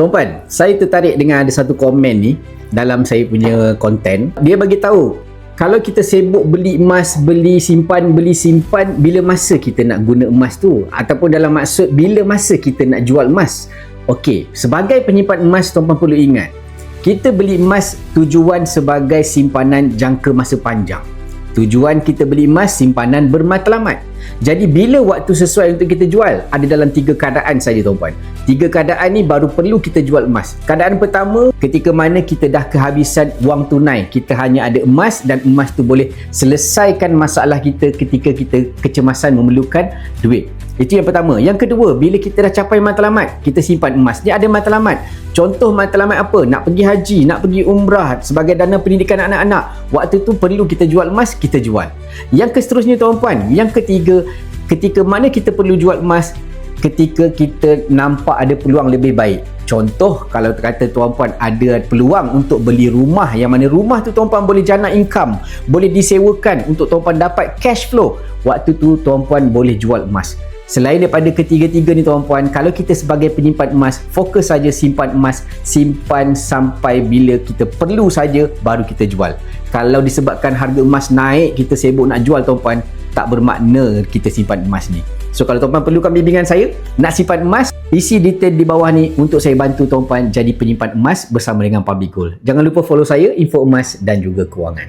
Tuan-puan, saya tertarik dengan ada satu komen ni dalam saya punya konten. Dia bagi tahu kalau kita sibuk beli emas, beli simpan, bila masa kita nak guna emas tu? Ataupun dalam maksud bila masa kita nak jual emas? Okey, sebagai penyimpan emas, tuan-puan perlu ingat, kita beli emas tujuan sebagai simpanan jangka masa panjang. Tujuan kita beli emas simpanan bermatlamat. Jadi bila waktu sesuai untuk kita jual, ada dalam 3 keadaan saja tuan-puan. 3 keadaan ni baru perlu kita jual emas. Keadaan pertama, ketika mana kita dah kehabisan wang tunai, kita hanya ada emas dan emas tu boleh selesaikan masalah kita ketika kita kecemasan memerlukan duit. Itu yang pertama. Yang kedua, bila kita dah capai matlamat, kita simpan emas. Dia ada matlamat. Contoh matlamat apa? Nak pergi haji, nak pergi umrah sebagai dana pendidikan anak-anak. Waktu tu perlu kita jual emas, kita jual. Yang seterusnya tuan-puan, yang ketiga, ketika mana kita perlu jual emas? Ketika kita nampak ada peluang lebih baik. Contoh, kalau kata tuan-puan ada peluang untuk beli rumah, yang mana rumah tu tuan-puan boleh jana income, boleh disewakan untuk tuan-puan dapat cash flow. Waktu tu tuan-puan boleh jual emas. Selain daripada ketiga-tiga ni tuan-puan, kalau kita sebagai penyimpan emas, fokus saja simpan emas, simpan sampai bila kita perlu saja baru kita jual. Kalau disebabkan harga emas naik, kita sibuk nak jual tuan-puan, tak bermakna kita simpan emas ni. So kalau tuan-puan perlukan bimbingan saya nak simpan emas, isi detail di bawah ni untuk saya bantu tuan-puan jadi penyimpan emas bersama dengan Public Gold. Jangan lupa follow saya, info emas dan juga kewangan.